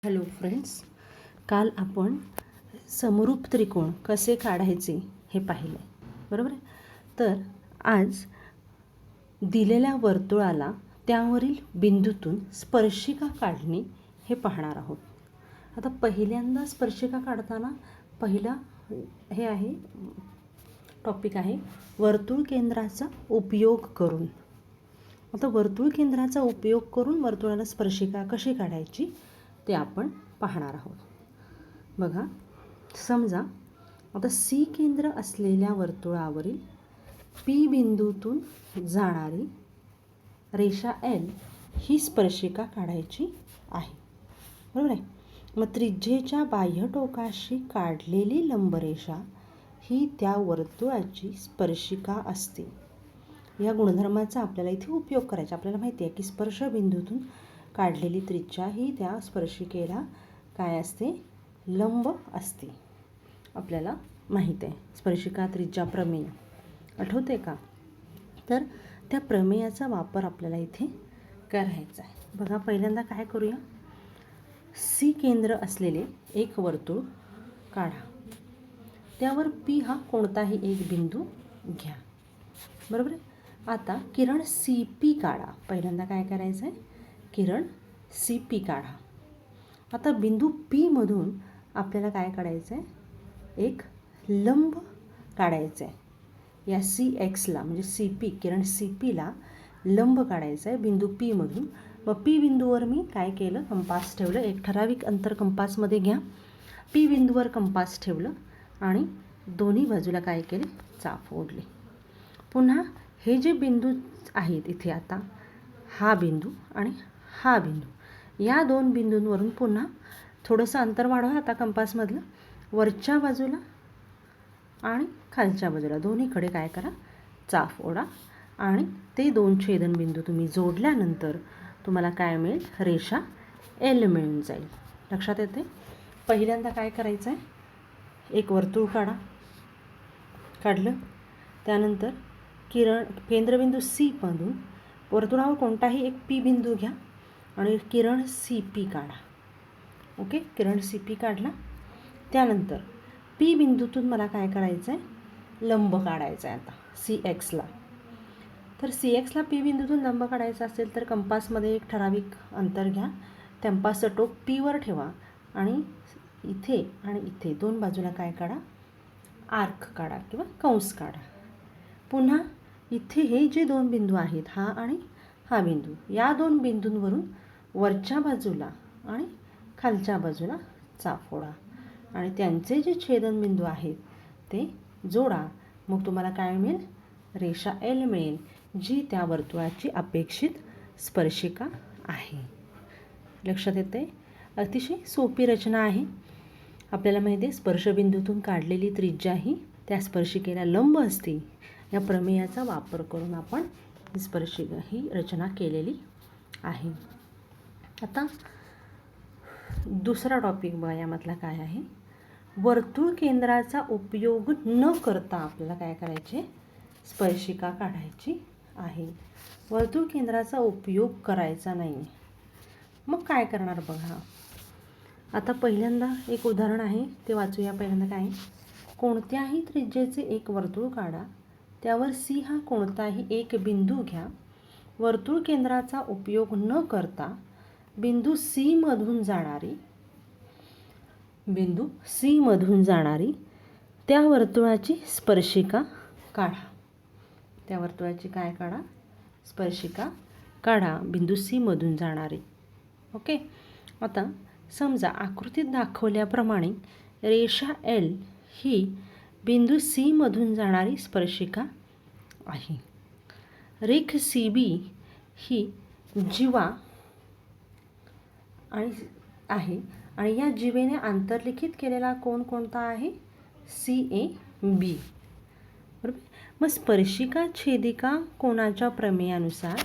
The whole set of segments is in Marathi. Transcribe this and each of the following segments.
हॅलो फ्रेंड्स, काल आपण समरूप त्रिकोण कसे काढायचे हे पाहिले, बरोबर आहे. तर आज दिलेल्या वर्तुळाला त्यावरील बिंदूतून स्पर्शिका काढणे हे पाहणार आहोत. आता पहिल्यांदा स्पर्शिका काढताना पहिला हे आहे टॉपिक आहे वर्तुळ केंद्राचा उपयोग करून. आता वर्तुळ केंद्राचा उपयोग करून वर्तुळाला स्पर्शिका कशी काढायची ते आपण पाहणार आहोत. बघा, समजा आता सी केंद्र असलेल्या वर्तुळावरील पी बिंदूतून जाणारी रेषा एल ही स्पर्शिका काढायची आहे, बरोबर आहे. मग त्रिज्येच्या बाह्य टोकाशी काढलेली लंबरेषा ही त्या वर्तुळाची स्पर्शिका असते. या गुणधर्माचा आपल्याला इथे उपयोग करायचा. आपल्याला माहिती आहे की स्पर्श बिंदूतून काढलेली त्रिज्या ही त्या स्पर्शिकेला काय असते, लंब असते. आपल्याला माहीत आहे स्पर्शिका त्रिज्या प्रमेय, आठवते का? तर त्या प्रमेयाचा वापर आपल्याला इथे करायचा आहे. बघा, पहिल्यांदा काय करूया, सी केंद्र असलेले एक वर्तुळ काढा. त्यावर पी हा कोणताही एक बिंदू घ्या, बरोबर आहे. आता किरण सी पी काढा. पहिल्यांदा काय करायचं आहे, किरण सी पी काढा. आता बिंदू पी मधून आपल्याला काय काढायचं आहे, एक लंब काढायचं आहे. या सी एक्सला म्हणजे सी पी, किरण सी पीला लंब काढायचं आहे बिंदू पी मधून. मग पी बिंदूवर मी काय केलं, कंपास ठेवलं. एक ठराविक अंतर कंपासमध्ये घ्या. पी बिंदूवर कंपास ठेवलं आणि दोन्ही बाजूला काय केले, चाप ओढले. पुन्हा हे जे बिंदू आहेत इथे, आता हा बिंदू आणि हा बिंदू, या दोन बिंदूंवरून पुन्हा थोडंसं अंतर वाढवा. आता कंपासमधलं वरच्या बाजूला आणि खालच्या बाजूला दोन्हीकडे काय करा, चाप ओढा आणि ते दोन छेदनबिंदू तुम्ही जोडल्यानंतर तुम्हाला काय मिळेल, रेषा एल मिळून जाईल. लक्षात येते? पहिल्यांदा काय करायचं आहे, एक वर्तुळ काढलं. त्यानंतर केंद्रबिंदू सी मधून वर्तुळावर कोणताही एक पी बिंदू घ्या आणि किरण सी पी काढा. ओके, किरण सी पी काढला. त्यानंतर पी बिंदूतून मला काय करायचं आहे, लंब काढायचा आहे. आता सी एक्सला, तर सी एक्सला पी बिंदूतून लंब काढायचा असेल तर कंपासमध्ये एक ठराविक अंतर घ्या. कंपासचं टोक पीवर ठेवा आणि इथे आणि इथे दोन बाजूला काय काढा, आर्क काढा किंवा कंस काढा. पुन्हा इथे हे जे दोन बिंदू आहेत, हा आणि हा बिंदू, या दोन बिंदूंवरून वरच्या बाजूला आणि खालच्या बाजूला चाप ओढा आणि त्यांचे जे छेदनबिंदू आहेत ते जोडा. मग तुम्हाला काय मिळेल, रेषा एल मिळेल, जी त्या वर्तुळाची अपेक्षित स्पर्शिका आहे. लक्षात येते? अतिशय सोपी रचना आहे. आपल्याला माहिती आहे स्पर्शबिंदूतून काढलेली त्रिज्या ही त्या स्पर्शिकेला लंब असते. या प्रमेयाचा वापर करून आपण स्पर्शिका ही रचना केलेली आहे. आता दुसरा टॉपिक बघा, यामधला काय आहे, वर्तुळ केंद्राचा उपयोग न करता आपल्याला काय करायचे, स्पर्शिका काढायची आहे. वर्तुळ केंद्राचा उपयोग करायचा नाही. मग काय करणार बघा. आता पहिल्यांदा एक उदाहरण आहे ते वाचूया. पहिल्यांदा काय, कोणत्याही त्रिज्येचे एक वर्तुळ काढा. त्यावर सी हा कोणताही एक बिंदू घ्या. वर्तुळ केंद्राचा उपयोग न करता बिंदू सी मधून जाणारी त्या वर्तुळाची स्पर्शिका काढा. त्या वर्तुळाची काय काढा, स्पर्शिका काढा, बिंदू सी मधून जाणारी. ओके. आता समजा आकृतीत दाखवल्याप्रमाणे रेषा एल ही बिंदू सी मधून जाणारी स्पर्शिका आहे. रेख सी बी ही जीवा आहे आणि या जीवेने आंतरलिखित केलेला कोन कोणता आहे, सी ए बी, बरोबर. मग स्पर्शिका छेदिका कोनाच्या प्रमेयानुसार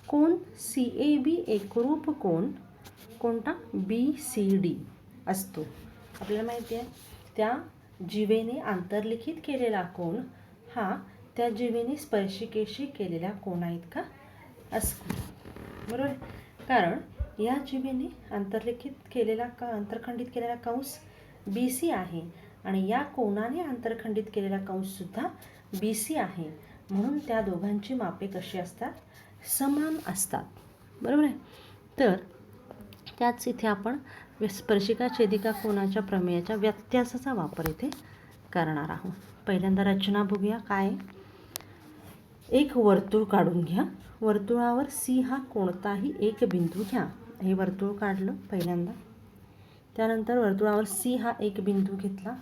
कोन सी ए बी एकरूप कोन कोणता, बी सी डी असतो. आपल्याला माहिती आहे त्या जीवेने आंतरलिखित केलेला कोन हा त्या जीवेने स्पर्शिकेशी केलेल्या कोना इतका असतो, बरोबर. कारण या जिभेने आंतरखंडित केलेला कंस BC आहे आणि या कोनाने आंतरखंडित केलेला कंससुद्धा BC आहे. म्हणून त्या दोघांची मापे कशी असतात? समान असतात. बरोबर आहे. तर त्याच इथे आपण स्पर्शिका छेदिका कोनाच्या प्रमेयाच्या व्यत्यासाचा वापर इथे करणार आहोत. पहिल्यांदा रचना बघूया. काय? एक वर्तुळ काढून घ्या. वर्तुळावर C हा कोणताही एक बिंदू घ्या. हे वर्तुळ काढलं पहिल्यांदा. त्यानंतर वर्तुळावर C हा एक बिंदू घेतला.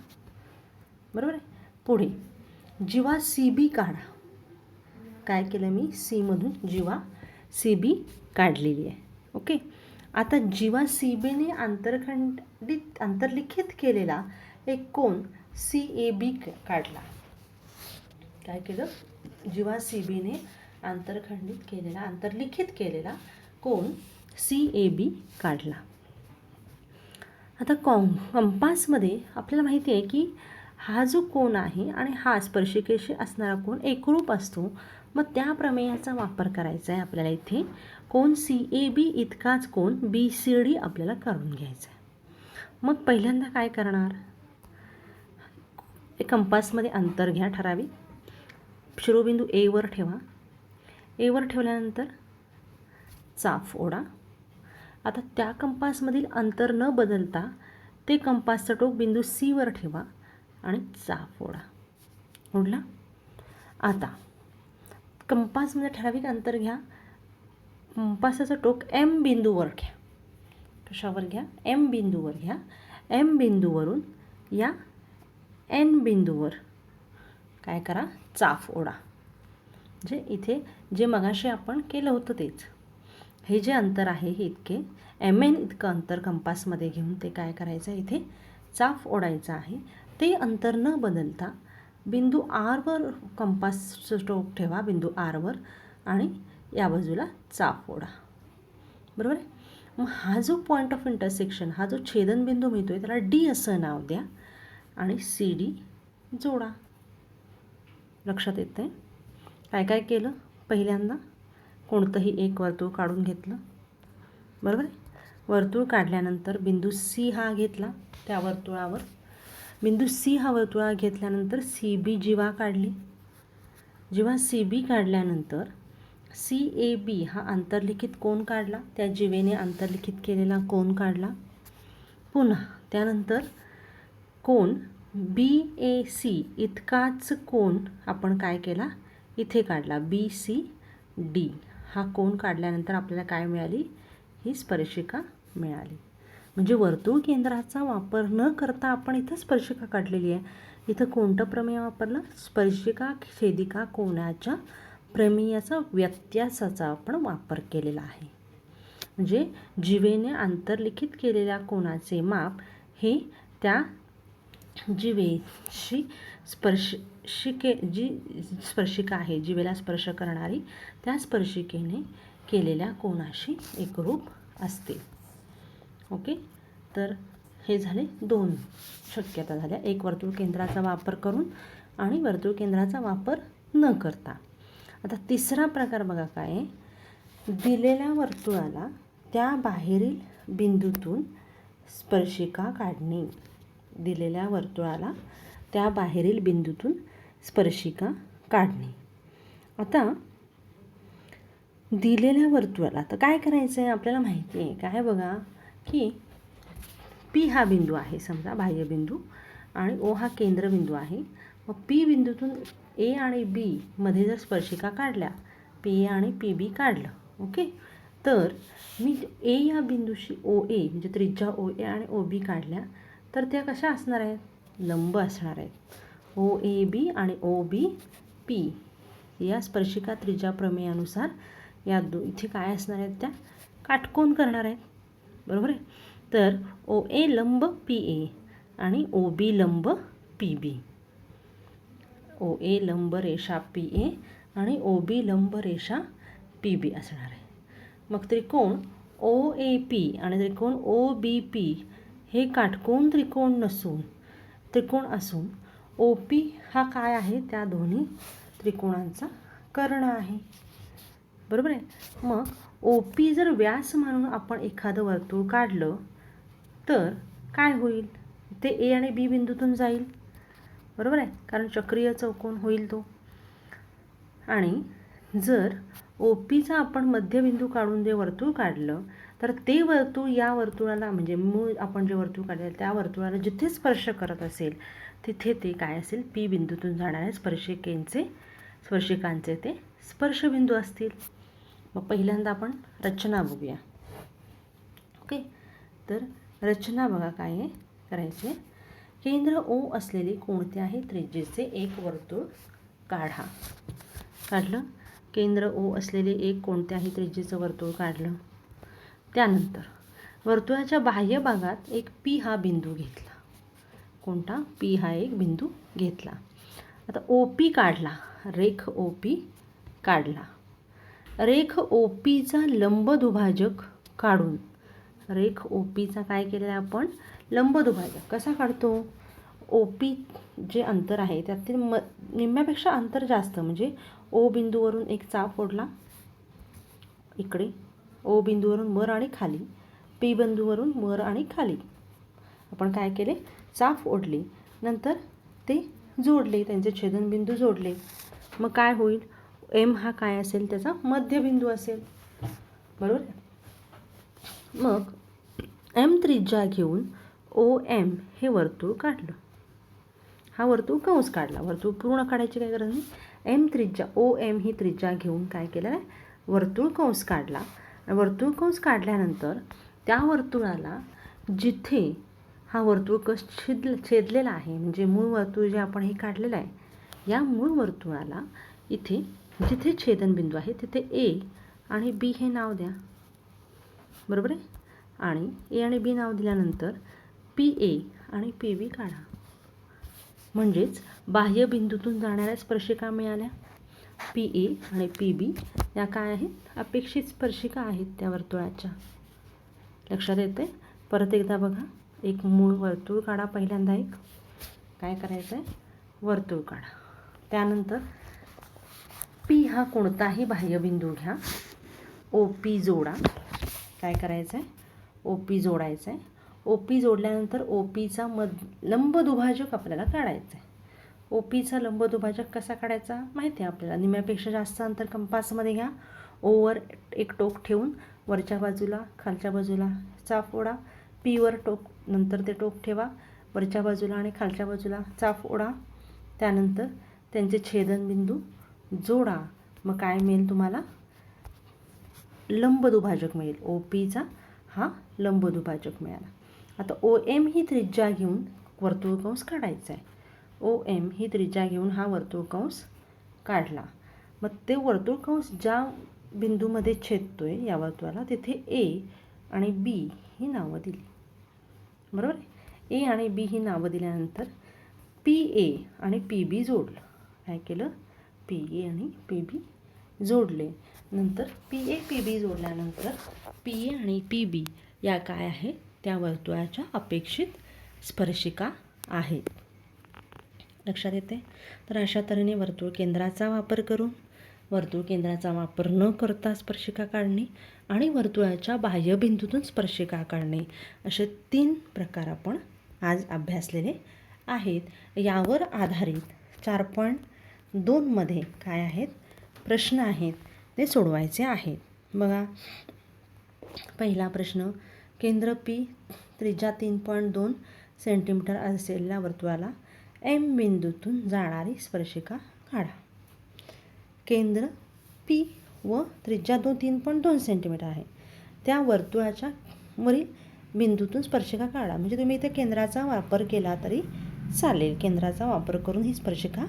बरोबर आहे. पुढे जीवा CB काढा. काय केलं मी? C मधून जीवा CB काढलेली आहे. ओके. आता जीवा CBने आंतरलिखित केलेला एक कोन CAB काढला. काय केलं? जीवा CBने आंतरलिखित केलेला कोन CAB काढला. आता कंपासमध्ये आपल्याला माहिती आहे की हा जो कोन आहे आणि हा स्पर्शिकेशी असणारा कोन एकरूप असतो. मग त्या प्रमेयाचा वापर करायचा आहे आपल्याला. इथे कोन CAB इतकाच कोन BCD आपल्याला काढून घ्यायचा आहे. मग पहिल्यांदा काय करणार? कंपासमध्ये अंतर घ्या ठराविक. शिरोबिंदू A वर ठेवा. A वर ठेवल्यानंतर चाप ओढा. आता त्या कंपासमधील अंतर न बदलता ते कंपासचं टोक बिंदू C वर ठेवा आणि चाप ओढा. ओढला. आता कंपासमध्ये ठराविक अंतर घ्या. कंपासाचं टोक M बिंदूवर घ्या. कशावर घ्या? M बिंदूवर घ्या. M बिंदूवरून या N बिंदूवर काय करा? चाप ओढा. म्हणजे इथे जे मगाशी आपण केलं होतं तेच. हे जे अंतर आहे हे इतके MN इतकं अंतर कंपासमध्ये घेऊन ते काय करायचं आहे? इथे चाप ओढायचं आहे. ते अंतर न बदलता बिंदू R वर कंपासचं टोक ठेवा. बिंदू R वर आणि या बाजूला चाप ओढा. बरोबर आहे. मग हा जो पॉईंट ऑफ इंटरसेक्शन, हा जो छेदनबिंदू मिळतो आहे त्याला D असं नाव द्या आणि CD जोडा. लक्षात येतं आहे? काय काय केलं? पहिल्यांदा कोणतंही एक वर्तुळ काढून घेतलं. बरोबर आहे. वर्तुळ काढल्यानंतर बिंदू C हा घेतला. त्या वर्तुळावर बिंदू C हा वर्तुळा घेतल्यानंतर CB जीवा काढली. जेव्हा CB काढल्यानंतर CAB हा आंतरलिखित कोन काढला. त्या जीवेने आंतरलिखित केलेला कोन काढला. पुन्हा त्यानंतर कोन BAC इतकाच कोन आपण काय केला? इथे काढला. BCD हा कोन काढल्यानंतर आपल्याला काय मिळाली? ही स्पर्शिका मिळाली. म्हणजे वर्तुळ केंद्राचा वापर न करता आपण इथं स्पर्शिका काढलेली आहे. इथं कोणतं प्रमेय वापरलं? स्पर्शिका छेदिका कोनाच्या प्रमेयाचा व्यत्यासाचा आपण वापर केलेला आहे. म्हणजे जीवेने आंतरलिखित केलेल्या कोनाचे माप हे त्या जीवेशी जी स्पर्शिका आहे, जीवेला स्पर्श करणारी, त्या स्पर्शिकेने केलेल्या कोनाशी एकरूप असते. ओके. तर हे झाले दोन शक्यता झाल्या. एक वर्तुळ केंद्राचा वापर करून आणि वर्तुळ केंद्राचा वापर न करता. आता तिसरा प्रकार बघा काय आहे? दिलेल्या वर्तुळाला त्या बाहेरील बिंदूतून स्पर्शिका काढणे. दिलेल्या वर्तुळाला त्या बाहेरील बिंदूतून स्पर्शिका काढणे. आता दिलेल्या वर्तुळाला तर काय करायचं आहे? आपल्याला माहिती आहे काय? बघा की P हा बिंदू आहे समजा, बाह्यबिंदू, आणि O हा केंद्रबिंदू आहे. मग P बिंदूतून A आणि B मध्ये जर स्पर्शिका काढल्या, PA आणि PB काढलं. ओके. तर मी A या बिंदूशी OA म्हणजे त्रिज्या OA आणि OB काढल्या तर त्या कशा असणार आहेत? लंब असणार आहेत. OAB आणि OBP या स्पर्शिका त्रिज्या प्रमेयानुसार या इथे काय असणार आहेत? त्या काटकोन करणार आहेत. बरोबर आहे. तर OA लंब PA आणि OB लंब PB. OA लंब रेषा PA आणि OB लंब रेषा PB असणार आहे. मग त्रिकोण OAP आणि त्रिकोण OBP हे काटकोन त्रिकोण असून OP हा काय आहे? त्या दोन्ही त्रिकोणांचा कर्ण आहे. बरोबर आहे. मग ओ पी जर व्यास म्हणून आपण एखादं वर्तुळ काढलं तर काय होईल, ते ए आणि बी बिंदूतून जाईल, बरोबर आहे, कारण चक्रीय चौकोन होईल तो. आणि जर ओ पीचा आपण मध्यबिंदू काढून जे वर्तुळ काढलं तर ते वर्तुळ या वर्तुळाला, म्हणजे मूळ आपण जे वर्तुळ काढले त्या वर्तुळाला जिथे स्पर्श करत असेल तिथे ते काय असेल, पी बिंदूतून जाणाऱ्या स्पर्शिकांचे ते स्पर्शबिंदू असतील. मग पहिल्यांदा आपण रचना बघूया. ओके, तर रचना बघा काय आहे करायचे. केंद्र ओ असलेले कोणत्याही त्रिज्येचे एक वर्तुळ काढा. काढलं, केंद्र ओ असलेले एक कोणत्याही त्रिज्येचं वर्तुळ काढलं. त्यानंतर वर्तुळाच्या बाह्य भागात एक पी हा बिंदू घेतला. कोणता, पी हा एक बिंदू घेतला. आता ओ पी काढला, रेख ओ पी काढला. रेख ओ पीचा लंबदुभाजक काढून, रेख ओ पीचा काय केलेला आपण, लंबदुभाजक कसा काढतो, ओ पी जे अंतर आहे त्यातील निम्म्यापेक्षा अंतर जास्त, म्हणजे ओ बिंदूवरून एक चाप ओढला इकडे, ओ बिंदूवरून वर आणि खाली, पी बिंदूवरून वर आणि खाली आपण काय केले, चाप ओढली, नंतर ते जोडले, त्यांचे छेदनबिंदू जोडले. मग काय होईल, एम हा काय असेल, त्याचा मध्यबिंदू असेल, बरोबर. मग एम त्रिज्या घेऊन ओ एम हे वर्तुळ काढलं. हा वर्तुळ कंस काढला, वर्तुळ पूर्ण काढायची काय गरज नाही. एम त्रिज्या, ओ एम ही त्रिज्या घेऊन काय केलं आहे, वर्तुळ कंस काढला. वर्तुळ कंस काढल्यानंतर त्या वर्तुळाला जिथे हा वर्तुळ कंस छेदलेला आहे, म्हणजे मूळ वर्तुळ जे आपण हे काढलेलं आहे, या मूळ वर्तुळाला इथे जिथे छेदनबिंदू आहे तिथे ए आणि बी हे नाव द्या, बरोबर आहे. आणि ए आणि बी नाव दिल्यानंतर पी ए आणि पी बी काढा. म्हणजेच बाह्य बिंदूतून जाणाऱ्या स्पर्शिका मिळाल्या. पी ए आणि पी बी या काय आहेत, अपेक्षित स्पर्शिका आहेत त्या वर्तुळाच्या. लक्षात येते. परत एकदा बघा, एक मूळ वर्तुळ काढा. पहिल्यांदा एक काय करायचं आहे, वर्तुळ काढा. त्यानंतर पी हा कोणताही बाह्यबिंदू घ्या, ओ पी जोडा. काय करायचं आहे, ओ पी जोडायचं आहे. ओ पी जोडल्यानंतर ओ पीचा लंबदुभाजक आपल्याला काढायचा आहे. ओ पीचा लंबदुभाजक कसा काढायचा माहिती आहे आपल्याला, निम्म्यापेक्षा जास्त अंतर कंपासमध्ये घ्या. ओवर एक टोक ठेवून वरच्या बाजूला खालच्या बाजूला चाप ओढा, पीवर टोक, नंतर ते टोक ठेवा वरच्या बाजूला आणि खालच्या बाजूला चाप ओढा. त्यानंतर त्यांचे छेदनबिंदू जोडा. मग काय मिळेल तुम्हाला, लंबदुभाजक मिळेल. ओ पीचा हा लंबदुभाजक मिळाला. आता ओ एम ही त्रिज्या घेऊन वर्तुळ कंस काढायचा आहे. ओ एम ही त्रिज्या घेऊन हा वर्तुळ कंस काढला. मग ते वर्तुळ कंस ज्या बिंदूमध्ये छेदतोय या वर्तुळाला तिथे ए आणि बी ही नावं दिली, बरोबर. ए आणि बी ही नावं दिल्यानंतर पी ए आणि पी बी जोडलं. काय केलं, पी ए आणि पी बी जोडले. नंतर पी ए पी बी जोडल्यानंतर पी ए आणि पी बी या काय आहेत, त्या वर्तुळाच्या अपेक्षित स्पर्शिका आहेत. लक्षात येते. तर अशा तऱ्हेने वर्तुळ केंद्राचा वापर करून, वर्तुळ केंद्राचा वापर न करता स्पर्शिका काढणे आणि वर्तुळाच्या बाह्यबिंदूतून स्पर्शिका काढणे, असे 3 प्रकार आपण आज अभ्यासलेले आहेत. यावर आधारित 4.2 मध्ये काय आहेत, प्रश्न आहेत, ते सोडवायचे आहेत. बघा, पहिला प्रश्न, केंद्र पी, त्रिज्या 3.2 सेंटीमीटर असलेल्या वर्तुळाला एम बिंदूतून जाणारी स्पर्शिका काढा. केंद्र पी व त्रिज्या 3.2 सेंटीमीटर आहे, त्या वर्तुळाच्या वरील बिंदूतून स्पर्शिका काढा. म्हणजे तुम्ही इथे केंद्राचा वापर केला तरी चालेल, केंद्राचा वापर करून ही स्पर्शिका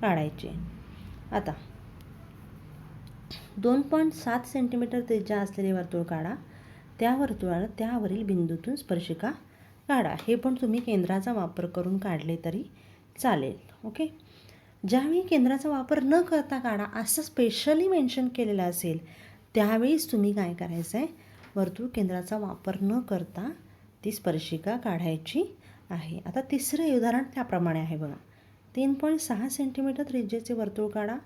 काढायची. आता 2.7 सेंटीमीटर त्रिज्या असलेले वर्तुळ काढा, त्या वर्तुळाला त्यावरील बिंदूतून स्पर्शिका काढा. हे पण तुम्ही केंद्राचा वापर करून काढले तरी चालेल. ओके. ज्यावेळी केंद्राचा वापर न करता काढा असं स्पेशली मेन्शन केलेलं असेल त्यावेळीच तुम्ही काय करायचं आहे, वर्तुळ केंद्राचा वापर न करता ती स्पर्शिका काढायची आहे. आता तिसरं उदाहरण त्याप्रमाणे आहे बघा. 3.6 सेंटीमीटर त्रिज्येचे वर्तुळ काढा,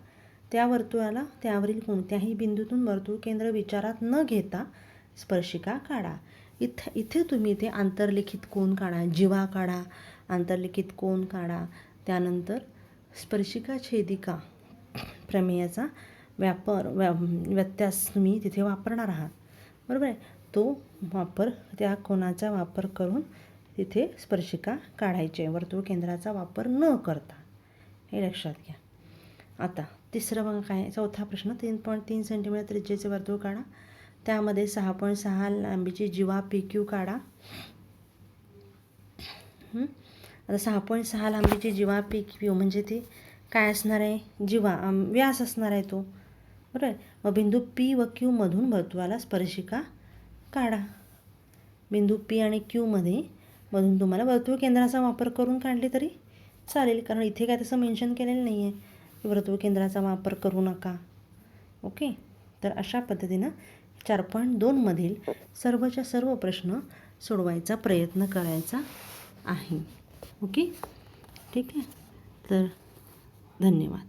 त्या वर्तुळाला त्यावरील कोणत्याही बिंदूतून वर्तुळ केंद्र विचारात न घेता स्पर्शिका काढा. इथे तुम्ही ते आंतरलिखित कोन काढा, जीवा काढा, आंतरलिखित कोन काढा. त्यानंतर स्पर्शिका छेदिका प्रमेयाचा व्यत्यास तुम्ही तिथे वापरणार आहात, बरोबर आहे. त्या कोनाचा वापर करून तिथे स्पर्शिका काढायची आहे, वर्तुळ केंद्राचा वापर न करता. हे लक्षात घ्या. आता तिसरं बघा काय, चौथा प्रश्न. 3.3 सेंटीमीटर त्रिज्येचे वर्तुळ काढा. त्यामध्ये 6.6 लांबीची जीवा PQ काढा. आता 6.6 लांबीची जीवा PQ म्हणजे ती काय असणार आहे, जीवा व्यास असणार आहे तो, बरोबर आहे. मग बिंदू P व Q मधून वर्तुळाला स्पर्शिका काढा. बिंदू P आणि Q मधून तुम्हाला वर्तुळ केंद्राचा वापर करून काढले तरी चालेल, कारण इथे काय तसं मेन्शन केलेलं नाही आहे की वर्तुळ केंद्राचा वापर करू नका. ओके. तर अशा पद्धतीनं 4.2 मधील सर्वच्या सर्व प्रश्न सोडवायचा प्रयत्न करायचा आहे. ओके, ठीक आहे. तर धन्यवाद.